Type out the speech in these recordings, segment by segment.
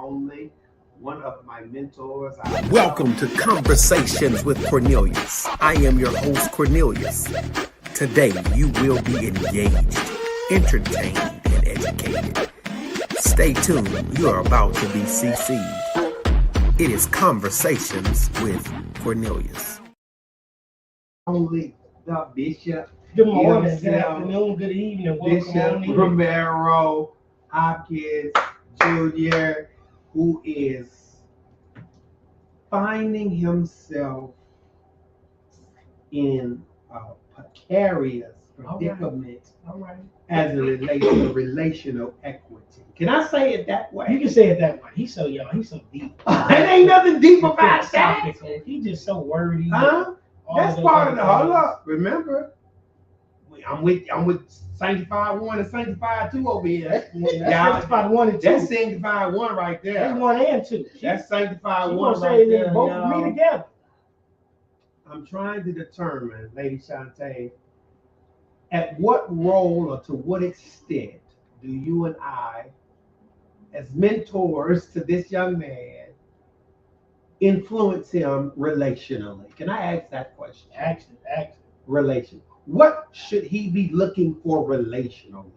only, one of my mentors. Welcome to Conversations with Cornelius. I am your host, Cornelius. Today, you will be engaged, entertained, and educated. Stay tuned. You are about to be CC'd. It is Conversations with Cornelius. Only the Bishop. Good morning, good afternoon, good evening. Welcome Bishop on in. Romero Hopkins Jr., who is finding himself in a precarious predicament as it relates to relational equity. Can I say it that way? You can say it that way. He's so young. He's so deep. It ain't nothing deep about that. He's just so wordy. Huh? That's part of the hold up. Remember, I'm with Sanctified 1 and Sanctified 2 over here. That's Sanctified 1 and 2. That's Sanctified 1 right there. That's 1 and 2. That's Sanctified 1 right right there. there. Both of me together. I'm trying to determine, Lady Shantae, at what role or to what extent do you and I, as mentors to this young man, influence him relationally? Can I ask that question? Ask it. Relation. What should he be looking for relationally?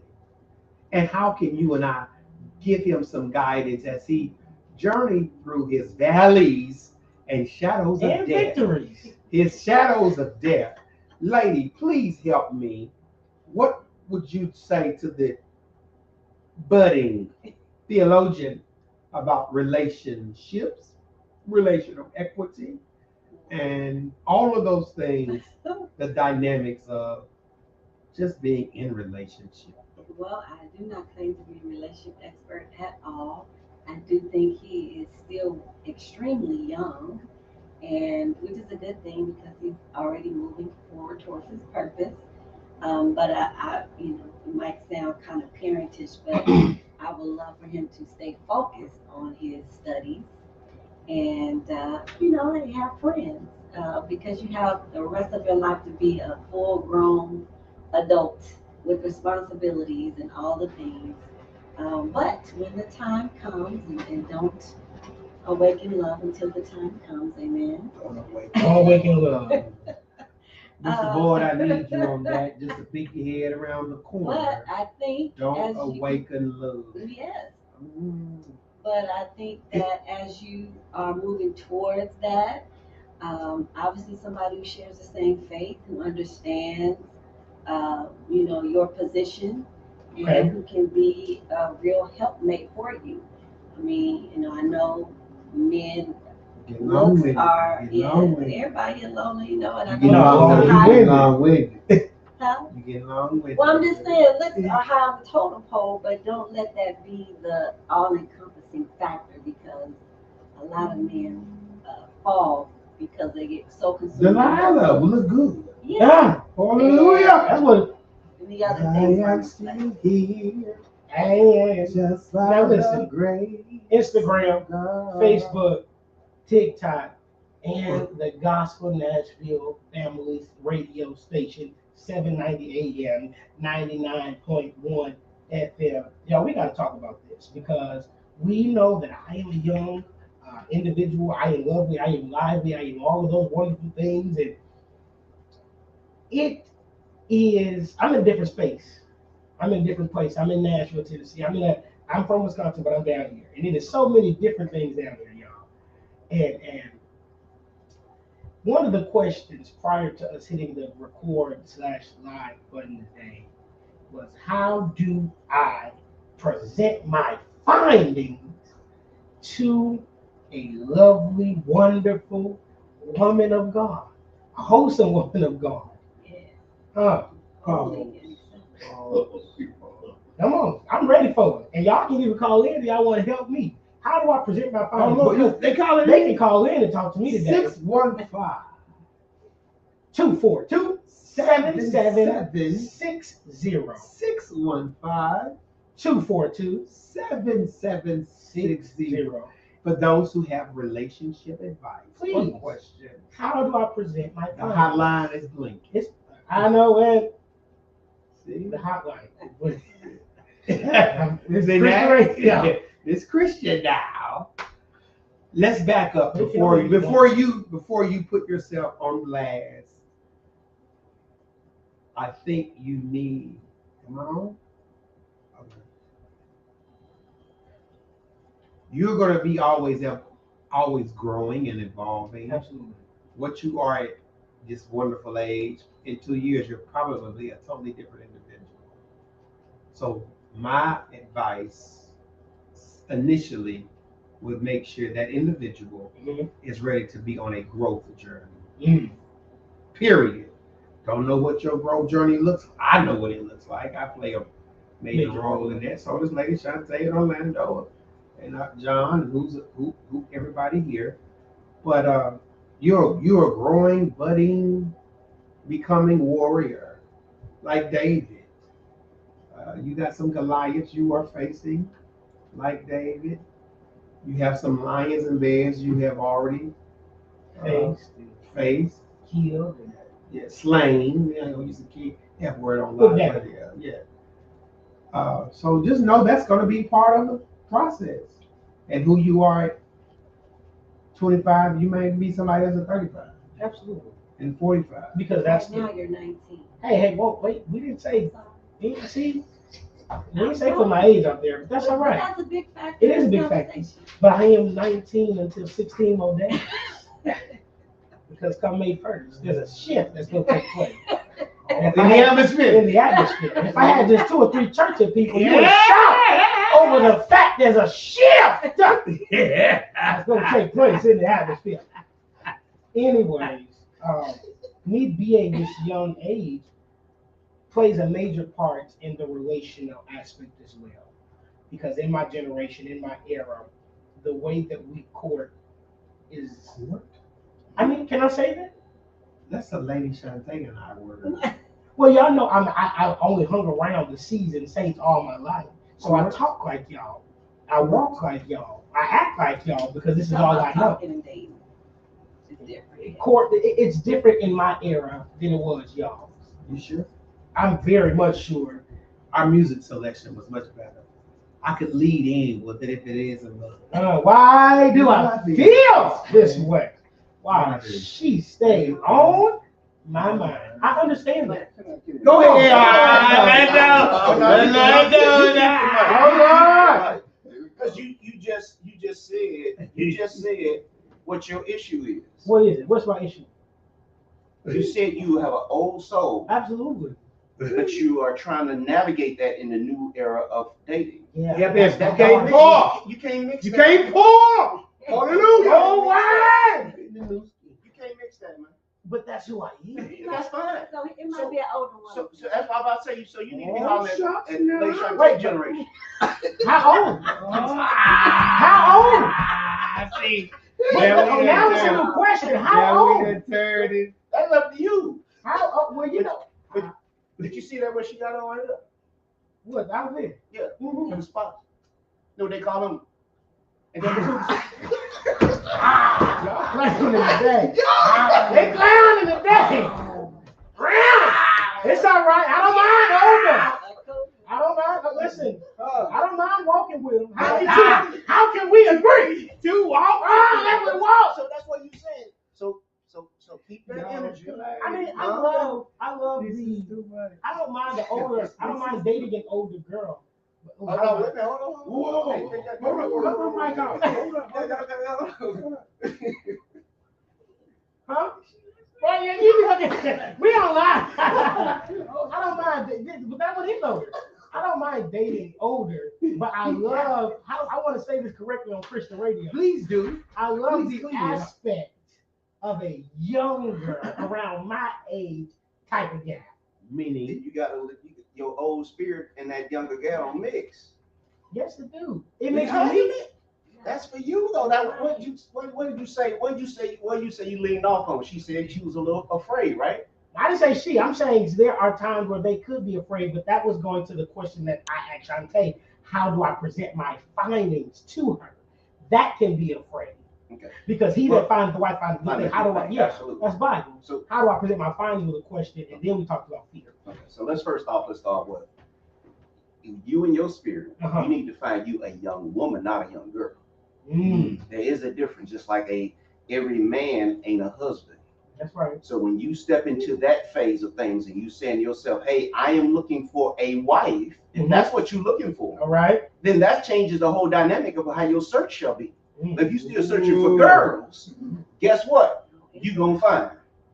And how can you and I give him some guidance as he journeyed through his valleys and shadows of and death? Victories. His shadows of death. Lady, please help me. What would you say to the budding theologian about relationships, relational equity, and all of those things, the dynamics of just being in relationship? Well, I do not claim to be a relationship expert at all. I do think he is still extremely young, and which is a good thing because he's already moving forward towards his purpose. But I, it might sound kind of parentish, but I would love for him to stay focused on his studies and, and have friends because you have the rest of your life to be a full-grown adult with responsibilities and all the things. But when the time comes, and don't awaken love until the time comes, amen. Don't awaken love. Mr. Boyd, I need you on that, just to peek your head around the corner. But I think Don't awaken love. Yes. But I think that as you are moving towards that, obviously somebody who shares the same faith, who understands, your position, and who can be a real helpmate for you. I mean, I know men looks are everybody get lonely, and I you know get along with it. Huh? You get along with it. Well, I'm just saying, looks are high on the totem pole, but don't let that be the all-encompassing factor, because a lot of men fall because they get so consumed. Delilah will look good. Yeah. Hallelujah. That's what. And the other things I am still here. And just like the great Instagram, God. Facebook, TikTok, and the Gospel Nashville Families radio station, 790 AM, 99.1 FM. Y'all, we got to talk about this because we know that I am a young individual. I am lovely. I am lively. I am all of those wonderful things. And I'm in a different space. I'm in a different place. I'm in Nashville, Tennessee. I'm from Wisconsin, but I'm down here. And it is so many different things down here, y'all. And one of the questions prior to us hitting the record/live button today was, how do I present my findings to a lovely, wonderful woman of God, a wholesome woman of God? Yeah. Come on, I'm ready for it. And y'all can even call in if y'all want to help me. How do I present my findings? They can call in and talk to me today. 615-242-7760. 615-242-7760. For those who have relationship advice, Please. one question. How do I present my The findings? hotline is blinking. I know it. See? The hotline. Is it that? Yeah. It's Christian now. Let's back up Okay, before you put yourself on blast. I think you need. Am I on? Okay. You're gonna be always growing and evolving. Absolutely. What you are at this wonderful age, in 2 years, you're probably a totally different individual. So my advice initially would make sure that individual Mhm. is ready to be on a growth journey. Mm. Period. Don't know what your growth journey looks. I know what it looks like. I play a major role in that. So does Lady Shantae and Orlando and John, and who everybody here. But you're a growing, budding, becoming warrior like David. You got some Goliaths you are facing like David. You have some lions and bears you have already Faced. faced. Killed. Yeah, slain. Yeah, I know use the key F word on Put live. that. But yeah. So just know that's going to be part of the process. And who you are at 25, you may be somebody else at 35 Absolutely. and 45. Because that's Right now you're 19. Hey, wait, we didn't say. See, we didn't say put my age out there, but that's all right. That's a big factor. It is a big factor. But I am 19 until 16 more days. Because come May 1st, there's a shift that's going to take place. In the atmosphere. In the atmosphere. If I had just 2 or 3 churches people, you would shout over the fact there's a shift that's going to take place in the atmosphere. Anyways, me being this young age plays a major part in the relational aspect as well. Because in my generation, in my era, the way that we court is. I mean, can I say that? That's a Lady Shantae and I word. Well, y'all know I only hung around the seasoned saints all my life. So I talk like y'all. I walk like y'all. I act like y'all because this is all I know. It's different. Court, it's different in my era than it was y'all. You sure? I'm very much sure. Our music selection was much better. I could lead in with it if it is a little. Why do I feel this way? Why she stayed on my mind. I understand that. Go ahead. Because you just said what your issue is. What is it? What's my issue? You said you have an old soul, Absolutely. but you are trying to navigate that in the new era of dating. Yeah. You can't pour. You can't mix. You that. can't pour. Hallelujah. Oh, why? You can't mix that, man. But that's who I am. That's fine. So it might be an older one. So that's what I'm about to say. So you need to be Oh, hollering shucks, at no. Lady Shantae Wait. generation. How old? How old? I see. Now it's a new question. How old? That's up to you. How old? Well, you know. Did you see that when she got on it up? What? I was there. Yeah. Mhm. In the spot. You know what they call them? And then Y'all clowning in the day. They clowning in the day. Really? It's all right. I don't mind older. I don't mind. But listen, I don't mind walking with them. How can we agree to walk? Let me walk. So that's what you said. So keep that energy. I mean, I love the. I don't mind the older. I don't mind dating an older girl. Oh, no, wait a minute, hold on. Huh? Well, yeah, we don't lie. I don't mind, but that's what he knows. I don't mind dating older, but I love. I want to say this correctly on Christian radio. Please do. I love the Please. aspect of a young girl around my age type of guy. Meaning, You gotta let your old spirit and that younger gal mix. Yes, it do. It makes me. That's for you though. That what did you say? What did you say you leaned off on? She said she was a little afraid, right? I didn't say she. I'm saying there are times where they could be afraid, but that was going to the question that I asked Shantae. How do I present my findings to her? That can be afraid. Okay. Because he that finds the wife finds the how do I? Yeah, absolutely. that's Bible. So how do I present my findings with a question, and then we talked about fear. okay. So let's start with you and your spirit, Uh-huh. you need to find you a young woman, not a young girl. Mm. There is a difference, just like every man ain't a husband. That's right. So when you step into that phase of things and you saying to yourself, hey, I am looking for a wife, and that's what you're looking for, All right. then that changes the whole dynamic of how your search shall be. Mm. If you're still searching for girls, guess what? You're going to find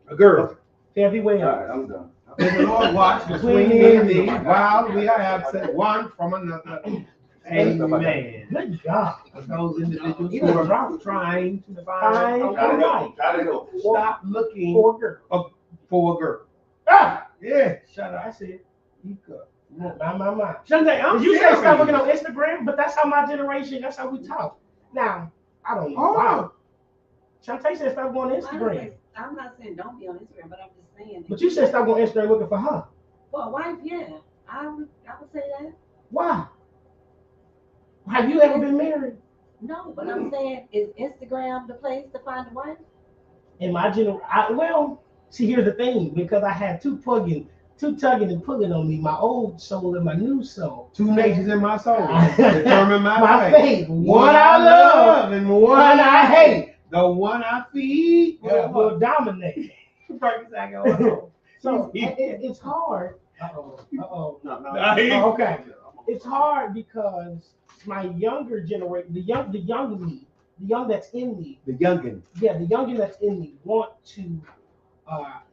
A girl. Heavy way All up. right, I'm done. May the Lord watch between me and thee while we are absent one from another. Amen. Good God. For those individuals who are trying to find a Find wife, right. Gotta go. stop looking For a girl. for a girl. Ah! Yeah, shut up. That's it. Ika. My. Shante, I'm Did you say serious. stop looking on Instagram? But that's how my generation, that's how we talk. Now, I don't know. Oh. Wow. Shantae said stop going to Instagram. I'm not saying don't be on Instagram, but I'm just saying. But you said stop going to Instagram looking for her. Well, wife, yeah. I would say that. Why? Have you ever been married? No, but I'm saying, is Instagram the place to find a wife? In my well, see, here's the thing, because I had two tugging and pulling on me, my old soul and my new soul. Two natures in my soul determine my fate. faith. One I love and one I hate. The one I feed Will dominate. So So it's hard. Uh-oh. No. Oh, okay. It's hard because my younger generation, the young me, the young that's in me, the youngin. yeah, the youngin that's in me want to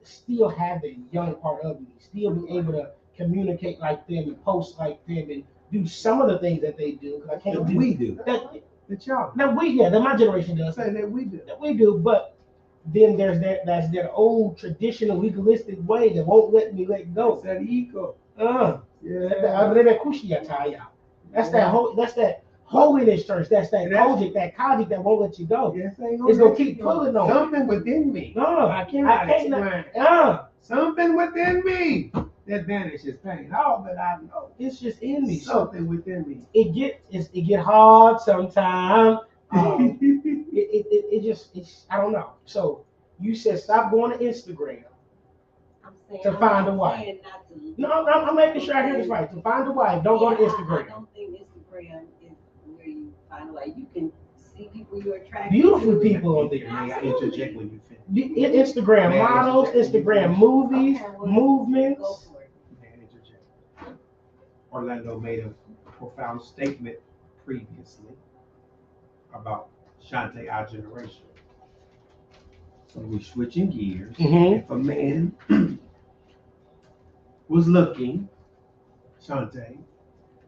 still have the young part of me, still be able to communicate like them and post like them and do some of the things that they do. Because I can't do We do. that. The y'all. Now that my generation does. Say that we do. That we do, but then there's that's that old traditional legalistic way that won't let me let go. It's that ego. Yeah. That's that holiness church. That's that Kojic that won't let you go. Yes, It's gonna keep pulling on. Something within me. No, I cannot explain. Something within me that banishes pain. All that I know. it's just in me. So Something within me. it get hard sometimes. It's I don't know. So you said stop going to Instagram. I'm saying, To find a wife. saying not to. No, I'm making sure I hear this right. To find a wife, don't go to I Instagram. don't think Instagram is where you find a wife. You can see people you're attracted Beautiful to. people on there. May I interject when you finish? Instagram May I models, interject? Instagram movies, Okay, well, movements. Go for it. May I interject? Orlando made a profound statement previously about Shante, our generation. So we're switching gears. Mhm. If a man was looking, Shante,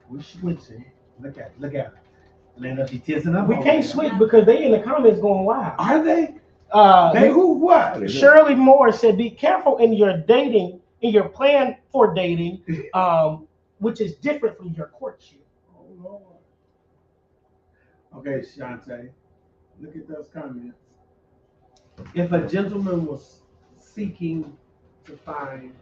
we're switching. Look at it. Lena, she tensing up. We over can't there. switch because they in the comments going wild. Are they? They who what? Shirley Moore said, "Be careful in your dating, in your plan for dating, which is different from your courtship." Oh Lord. Okay, Shante, look at those comments. If a gentleman was seeking to find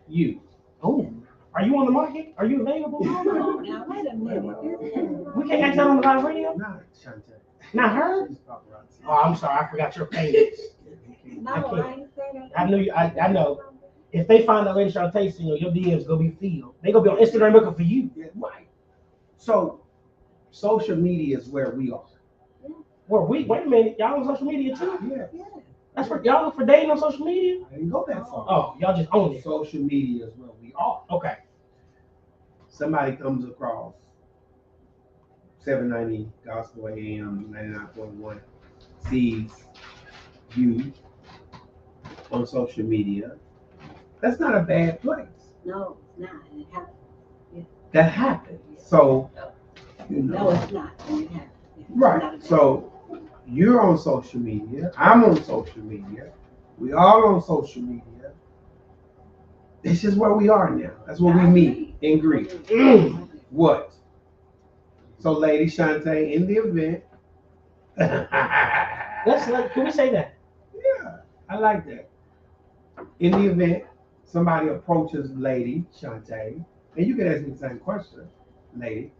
you, Oh, are you on the market? Are you available? Oh, now wait a minute. We can't ask that on the live radio. not Shante. Not her? She's paparazzi. Oh, I'm sorry, I forgot your famous. No, I can't. I ain't say that. I knew you. I know. If they find that lady Shantae single, your DMs gonna be filled. They gonna be on Instagram looking for you. Yeah, right. So, social media is where we are. Well, wait a minute, y'all on social media too? Yeah, Yeah. That's where y'all look for dating on social media? I didn't go that far. Oh, y'all just own it. Social media is where we are. Okay. Somebody comes across 790 Gospel AM 99.1, sees you on social media. That's not a bad place. No, it's not. And it happened. That happens. So, you No, know. it's not. And it happened. It's not a Right. bad So you're on social media. I'm on social media. We all on social media. This is where we are now. That's where we meet and greet. What? So, Lady Shante, in the event. Can we say that? Yeah, I like that. In the event somebody approaches Lady Shante, and you can ask me the same question, Lady.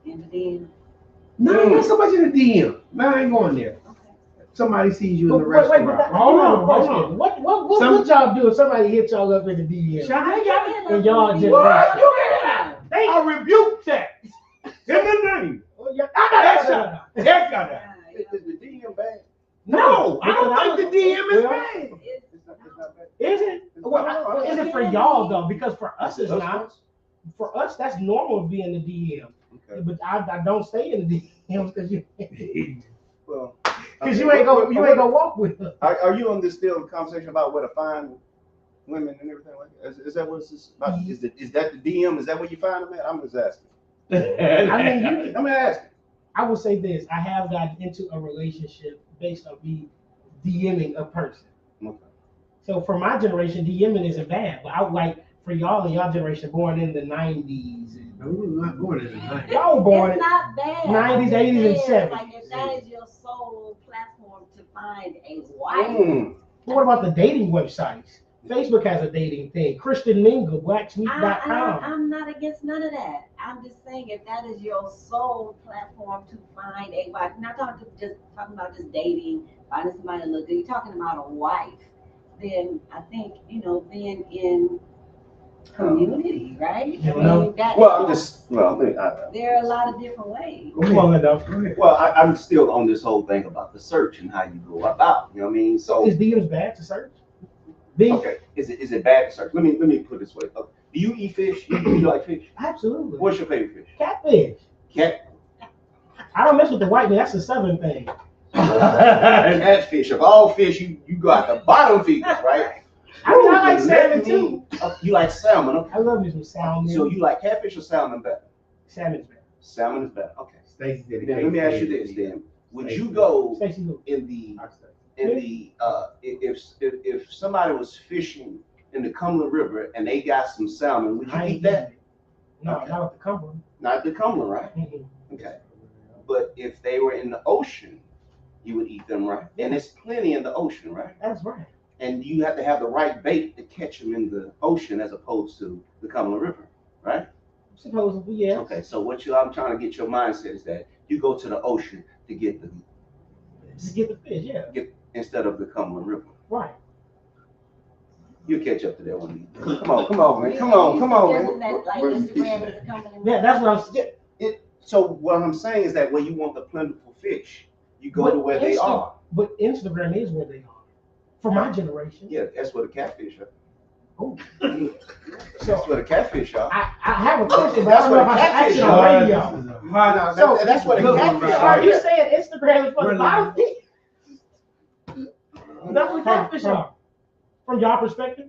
And then, No, not so much in the DM. No, I ain't going there. okay. Somebody sees you in the Wait, restaurant. but Hold hold on. on. What y'all do if somebody hits y'all up in the DM? Shante got it. And y'all just What? You I rebuke that in the name. Oh, yeah. Heck out there. Is the DM bad? No, I Because don't think the DM is well, bad. It's not bad. Is it? Well, is it for y'all though? Because for us, it's not. For us, that's normal to be in the DM. Okay. But I don't stay in the DMs because you Well, because you ain't gonna walk with us. Are you on this still conversation about where to find women and everything like that? Is that what it's about? Is that the DM? Is that where you find them at? I'm just asking. I mean, I'm asking. I will say this: I have gotten into a relationship based on me DMing a person. Okay. So for my generation, DMing isn't bad, but I like for y'all and y'all generation born in the 90s. No, we were not born in the 90s. Y'all born It's not bad. 90s, 80s, and 70s. Like if that is your sole platform to find a wife. But what about the dating websites? Facebook has a dating thing. Christian Mingle, blacksmeet.com. I'm not against none of that. I'm just saying if that is your sole platform to find a wife, not talking about just dating, finding somebody to look good. You're talking about a wife. Then I think being in community, right? Yeah, I mean, there are a lot of different ways. Come on, Linda. Go ahead. Well, I'm still on this whole thing about the search and how you go about. You know what I mean? So Is DMs bad to search? okay, is it bad to search? Let me put it this way. Do you eat fish? You like fish? Absolutely. What's your favorite fish? Catfish. Cat. I don't mess with the white man. That's a southern thing. Catfish. Of all fish, you got the bottom feeders, right? I mean, I like salmon too. You like salmon? Okay. I love me some salmon. So you like catfish or salmon better? Salmon's better. Salmon is better. Okay. Stacey said Now, let me ask you this then. Would you go Stacey who? in the if somebody was fishing in the Cumberland River and they got some salmon, would you I eat ain't that? eating it. No, Okay. not with the Cumberland. Not the Cumberland, right? Mhm. Okay. But if they were in the ocean, you would eat them, right? And there's plenty in the ocean, right? That's right. And you have to have the right bait to catch them in the ocean as opposed to the Cumberland River, right? Supposedly, yeah. Okay, so I'm trying to get your mindset is that you go to the ocean to get the Just get the fish, yeah. instead of the Cumberland River. Right. You'll catch up to that one. Come on, man. Come on, man. Like Instagram is coming. Yeah, that's what I'm. So what I'm saying is that when you want the plentiful fish, you go to where they are. But Instagram is where they are. For my generation. Yeah, that's where the catfish are. Oh. That's where the catfish are. I have a question, but That's I don't know what if I catfish should are. ask it on radio. So that's where the catfish So are. are you saying Instagram is for the bottom feed? That's what From- catfish are. From y'all perspective?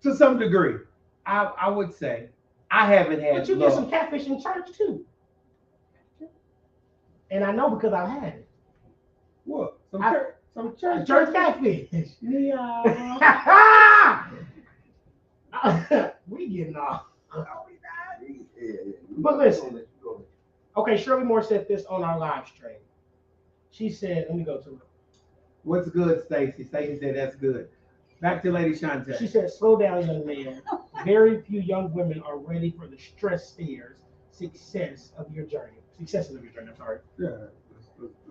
To some degree, I would say I haven't had. But you get some catfish in church too. And I know because I've had it. What? Some Church church catfish. Yeah. We getting off. But listen. Okay, Shirley Moore said this on our live stream. She said, let me go to it. What's good, Stacey? Stacey said that's good. Back to Lady Shante. She said, slow down, young man. Very few young women are ready for the stress stairs, successes of your journey. I'm sorry. Yeah.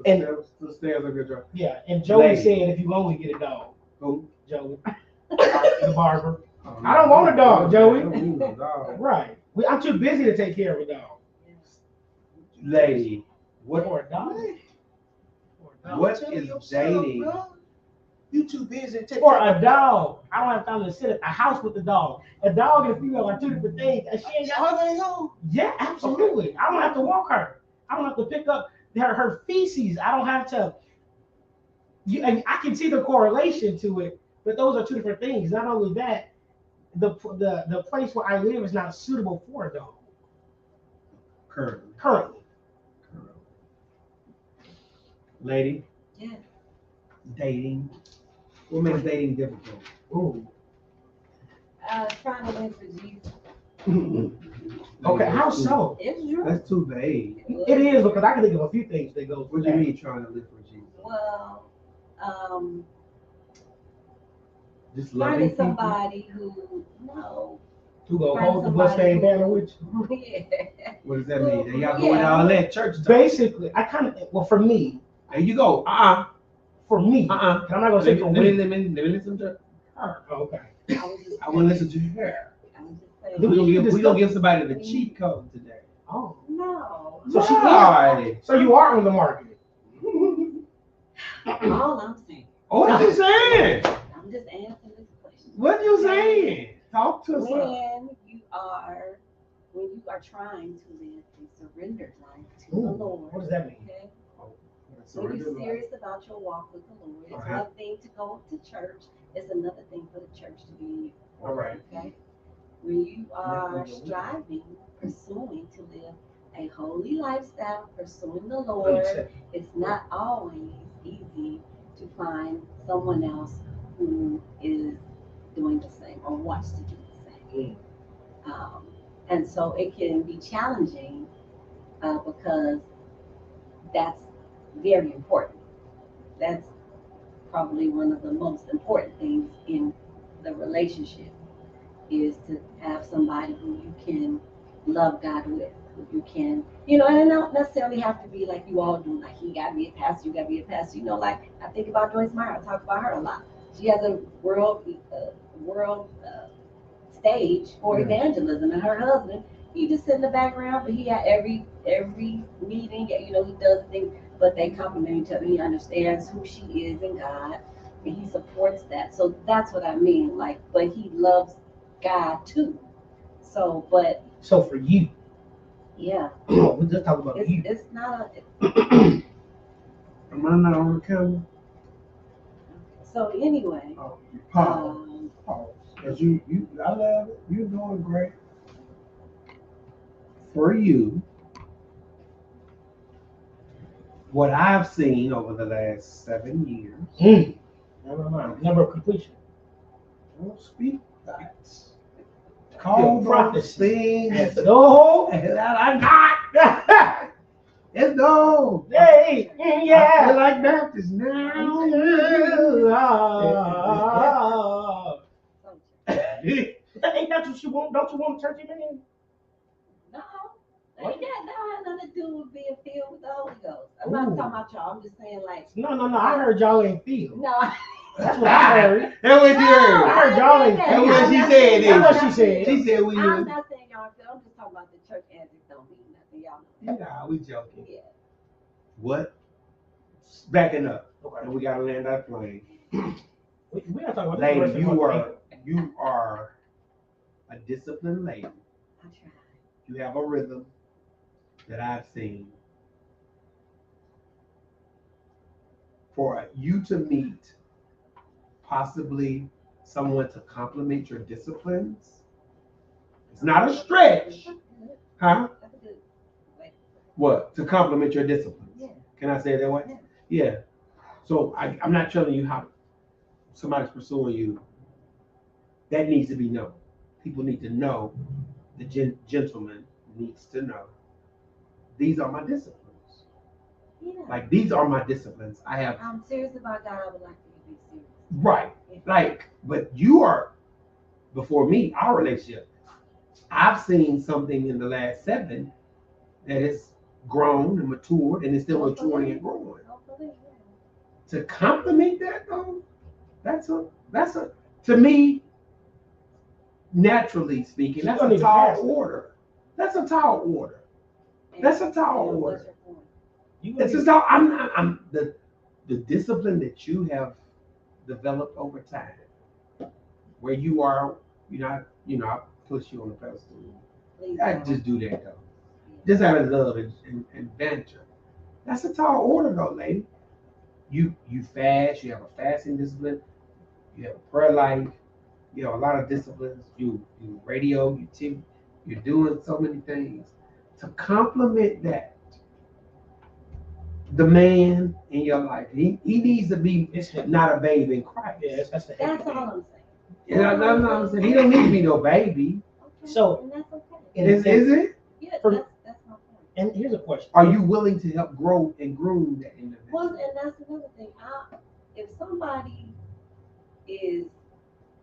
And- The stairs are good job. Yeah, and Joey Lady. said if you only get a dog. Who? Joey. The barber. I don't want a dog, Joey. I don't need no dog. Right. I'm too busy to take care of a dog. Lady, what Or a dog. what is dating? You too busy to take Or a dog. I don't have time to sit at a house with the dog. A dog and a female are two different things. And she ain't got. Are they home? Yeah, absolutely. I don't have to walk her. I don't have to pick up her feces. I don't have to. And I can see the correlation to it, but those are two different things. Not only that, the place where I live is not suitable for a dog currently. Lady, Yeah. dating. What makes dating difficult? Ooh. Trying to live for Jesus. Okay, how so? It's true. That's too vague. It is because I can think of a few things that go. What do you mean trying to live for Jesus? Well, Just loving finding people? somebody who To go Find hold the somebody bloodstained who- banner with you. yeah. What does that mean? Y'all Yeah. going to all that church talk? Basically, I kind of for me, There you go. for me, Uh-uh. and I'm not gonna say for Let me women. listen to her. Okay. I was just I want to saying- listen to her. I was just say. Do we need to we gonna give somebody the cheat code today. Oh, No. so she Why? is. So you are on the market. All I'm saying. What you saying? I'm just answering this question. What you saying? Talk to us. When you are trying to live a surrendered life to Ooh, the Lord. what does that mean? Okay. When Surrender you're life. serious about your walk with the Lord, it's Uh-huh. one thing to go to church. It's another thing for the church to be in you. All right. Okay. When you are striving, pursuing to live a holy lifestyle, pursuing the Lord, it's not always easy to find someone else who is doing the same or wants to do the same. And so it can be challenging because that's very important. That's probably one of the most important things in the relationship is to have somebody who you can love God with, who you can, and it don't necessarily have to be like you all do, like he got to be a pastor, you got to be a pastor. Like I think about Joyce Meyer, I talk about her a lot. She has a world stage for evangelism, and her husband, he just sit in the background, but he had every meeting, he does things, but they complement each other. He understands who she is in God, and he supports that. So that's what I mean. Like, but he loves God too. So for you, yeah, we just talk about you. It's not Am I not on the camera? so anyway. Pause. Pause. Cause I love it. You're doing great. For you, what I've seen over the last 7 years. Never mind. Number of completion. Don't speak facts. Call those things. No, I'm not. It's no. Hey, I yeah. feel like Baptist now. Ain't that what you want? Don't you want a churchy man? No. Ain't that had nothing to do with being filled with the Holy Ghost. I'm not talking about y'all. I'm just saying like. No. I heard y'all ain't filled. No. That's what I heard. That's what you heard. I heard y'all ain't That's filled. what she said. That's what she said. She said we. I'm not saying y'all filled. I'm just talking about the church antics don't mean nothing. Y'all know. Nah, we joking. Yeah. What? Backing up. Okay. And we gotta land that plane. We gotta talk about Lady, this. you are a disciplined lady. I try. You have a rhythm that I've seen. For you to meet possibly someone to complement your disciplines, it's not a stretch. Huh? That's a good way. What? To complement your disciplines. Yeah. Can I say it that way? Yeah. So I'm not telling you how somebody's pursuing you. That needs to be known. People need to know. The gentleman needs to know. These are my disciplines. Yeah. Like these are my disciplines. I'm serious about God. I would like for you to be serious. Right. Like, but you are before me, our relationship. I've seen something in the last 7 that has grown and matured and is still maturing and growing. To compliment that though, that's a to me, naturally speaking, that's a tall order. That's a tall order. That's a tall order. It's just how I'm the discipline that you have developed over time, where you are, I push you on the pedestal. I just do that though. Just out of love and banter. That's a tall order though, lady. You fast, you have a fasting discipline, you have a prayer life, you have a lot of disciplines, you radio, you're doing so many things. To complement that, the man in your life, he needs to be not a babe in Christ. Yeah, that's all I'm saying. Yeah, no, I'm saying he don't need to be no baby. Okay. So, and that's okay. Is it? Yeah, that's my point. And here's a question: are you willing to help grow and groom that individual? Well, and that's another thing. If somebody is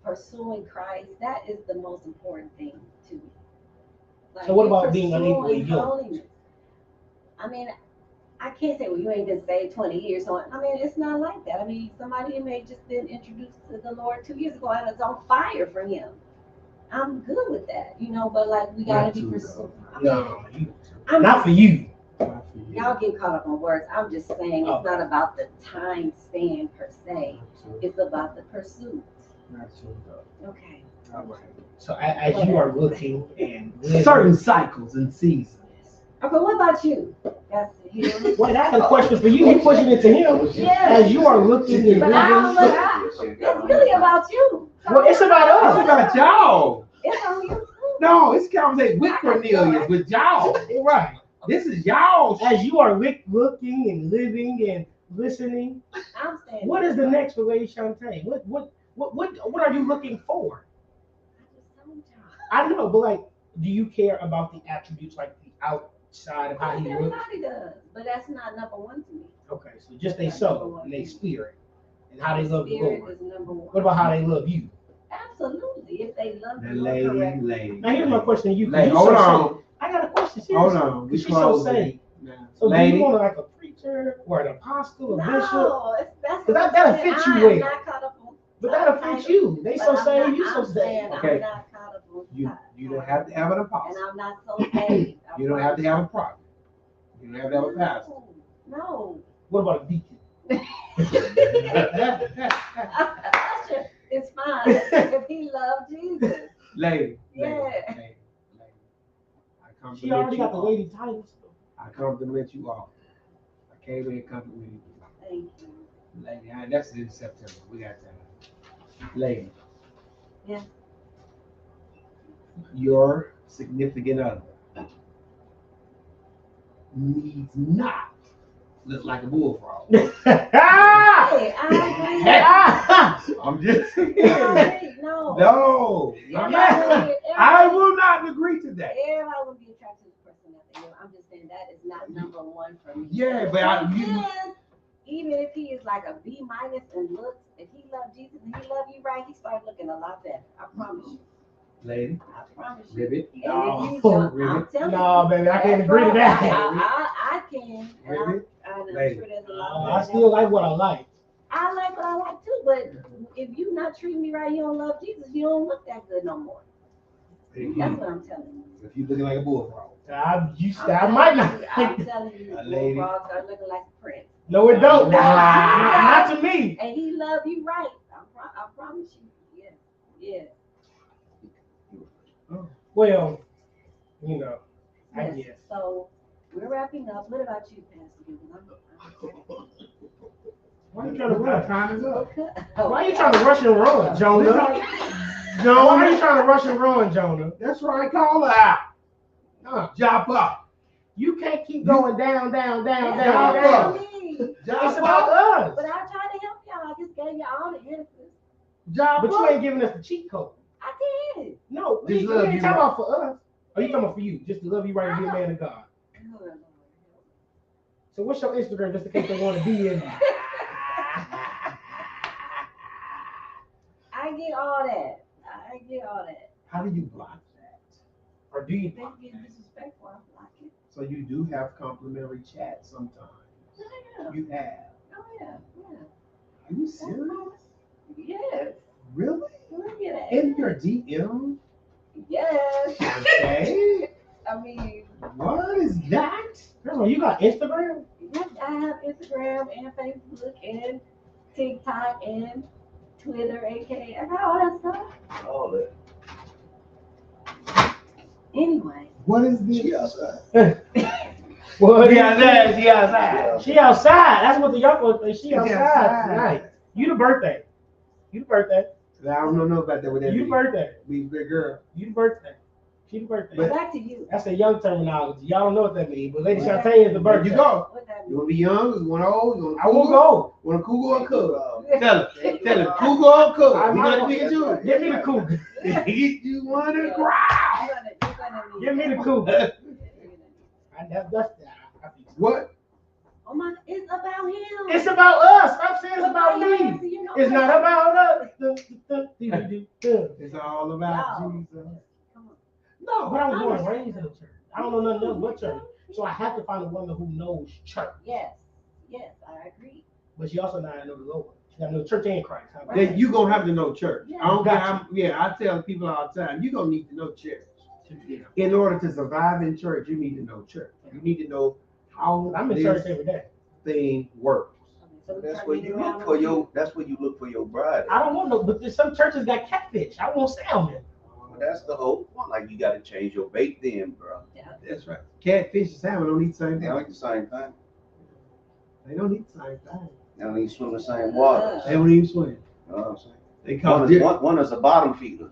pursuing Christ, that is the most important thing to me. Like, so what about being unequally yoked? Holiness. I mean, I can't say, well, you ain't been saved 20 years. So, I mean, it's not like that. I mean, somebody may just been introduced to the Lord 2 years ago and it's on fire for him. I'm good with that, but like we gotta Not be too, pursuing. No, you, I'm not just, for you. Not for you. y'all get caught up on words. I'm just saying Oh. it's not about the time span per se. Not too. It's about the pursuit. Not too, though. Okay. All right. So as you are looking and living, Certain cycles and seasons. Okay, what about you? That's you. wait, I have a question for you. You pushing it to him. Yeah. As you are looking and But I don't living. look. It's really about you. Well, it's about us. It's about y'all. It's on you too. No, it's conversation with Cornelius, with y'all. Right. This is y'all. As you are looking and living and listening, I'm saying. what is the next for Lady Shantae? What are you looking for? I just told y'all. I know, but like, do you care about the attributes, like the outside of how he looks? Everybody does, but that's not number one to me. Okay, so just they soul and they spirit and how they love the Spirit Lord. is number one. What about how they love you? Absolutely. If they love The the Lord correctly. lady. Now here's my question to you. 'cause Lady, you hold so on. saved. I got a question. Hold Seriously. on. We Because she's so closing. saved. Now, So do lady. you want like a preacher or an apostle, a bishop? No, that's But what that'll I'm saying. fit you I am well. not caught up on. But that'll fit you. They so saved, you so I'm saying saved. Okay. I'm not caught up on. You don't have to have an And apostle. I'm not so saved. I You don't have to promise have a prophet. You don't have to have a pastor. No. What about a deacon? Usher is fine if he loved Jesus. Lady. Yeah. Lady. I She already compliment you got the all. lady titles. I compliment you all. I came in and complimented you. Thank you. Lady, that's in September. We got time. Lady. Yeah. Your significant other needs not look like a bullfrog. Hey, I I'm just agree. saying. I agree. No. No. I will not agree to that. Everybody will be attracted to the person that they love. I'm just saying that is not number one for me. Yeah, but Even if he is like a B minus and looks, if he loves Jesus and he loves you right, he starts looking a lot better. I promise you. Lady, I promise you. ribbit. And No. if you don't, I'm Ribbit. telling No, you. baby, I can't that's agree to right. that. I can. And Ribbit. I'm Lady. sure there's a lot of I still like what I like. I like what I like too, but if you not treating me right, you don't love Jesus, you don't look that good no more. That's what I'm telling you. If you looking like a bullfrog. I might not. I'm telling you, A lady. bullfrogs are looking like a prince. No, it don't. Nah. Not to me. And he love you right. I promise you. Yeah. Well, you know, I Yes. guess. So we're wrapping up. What about you, Pastor? Why you trying to rush? Time is up. Why you trying to rush and run, Jonah? Why are you trying to rush and run, Jonah? That's right. Call her out. Huh. Jump up. You can't keep going down. Jump down. up. It's Jump about up. us. But I tried to help y'all. I just gave you all the answers. Jump But you up. ain't giving us the cheat code. I did. No, we Just ain't love talking you right. about for us. Are you talking about for you? Just to love you right and be a man of God. So what's your Instagram just in case they want to be in? I get all that. How do you block that? Or do you? They get disrespectful. I like it. So you do have complimentary chat sometimes. Yeah. You have. Oh yeah. Are you serious? Yes. Really? Look at that. In your DM? Yes. Okay. I mean, What is that? Girl, you got Instagram? yes, I have Instagram and Facebook and TikTok and Twitter, aka I got all that stuff. All that. Anyway. What is this? She outside. Well, She outside. She outside. That's what the young folks say. She She outside outside. tonight. You the birthday. I don't know about that. What that You the means. birthday. Be a big girl. You the birthday. She the birthday. But- Back to you. That's a young terminology. Y'all don't know what that means, but Lady Shantae is the There birthday. you go. What that You mean? want to be young? You want old? You want I won't go. Want a cougar or a cub? Uh, Tell her. Tell her. Cougar or cub? I'm We not gonna pick and choose. Give me the cougar. You want to growl? Give me the cougar. That's I think so. What? Oh my, it's about him. It's about us. Stop saying it's about Why you me. answer, you know It's what? not about us. It's all about No. Jesus. Come on. No, But I was born and raised in a church. I don't know nothing else but church. So I have to find a woman who knows church. Yes, I agree. But she also knows how to know the Lord. You gotta know church and Christ. How about Then you gonna have to know church. Yeah. I don't care. Gotcha. I tell people all the time, you gonna need to know church. that? Yeah. In order to survive in church, you need to know church. You need to know how I'm in this church every day. thing works. So we That's turn where it you around look for on your. That's where you look for your bride. I don't want no, but there's some churches got catfish. I want salmon. Well, that's the whole point. Like you got to change your bait, then, bro. Yeah. That's right. Catfish and salmon don't eat the same They thing. like the same thing. They don't eat the same thing. They don't even swim in the same water. They don't even swim. You know what I'm saying? They call One it is, one is a bottom feeder.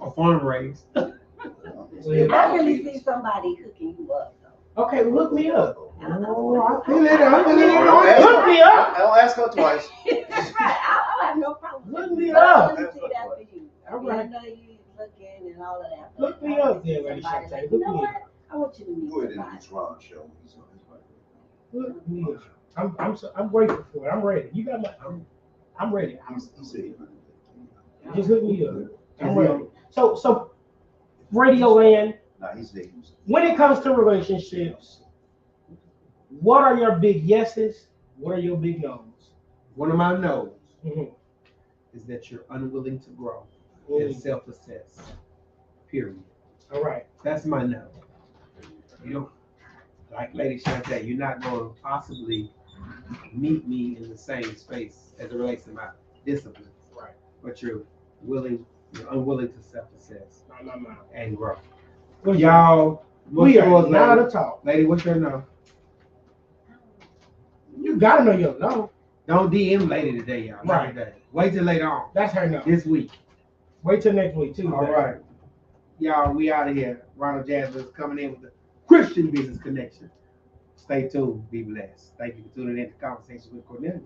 a farm raised. I really see somebody cooking you up though. Okay, look me up. Oh, I feel it. I feel it. Look me up. I'll ask her twice. That's right. I have no problem. Look me But I up. want to see that for you. All right. I know you looking and all of that. but Look me I wanna up see then, Lady somebody Shantae. like, Look you know me what? up. I want you to meet Go ahead and somebody. just Ron show. He's on his way. Look me up. I'm grateful for it. I'm ready. You got my. I'm ready. He said he Just look me up. I'm ready. So, Radio Land. Nah, he said he was. When it comes to relationships, what are your big yeses? What are your big no's? One of my no's Mhm. is that you're unwilling to grow Mm. and self-assess. Period. All right. That's my no. You don't, like Lady Shantae, you're not going to possibly meet me in the same space as it relates to my discipline. Right. But you're unwilling to self-assess No. and grow. What's Y'all, what's We are yours, now lady? to talk. Lady, what's your no? You gotta know your no. Don't DM Lady today, y'all. Not Right. today. Wait till later on. That's her no. This week. Wait till next week too. All right. Y'all, we out of here. Ronald Jasmine is coming in with the Christian Business Connection. Stay tuned. Be blessed. Thank you for tuning in to Conversations with Cornelius.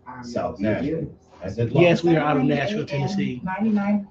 I'm South your Nashville. host. As it Yes, we are out of Nashville, Tennessee. 99.9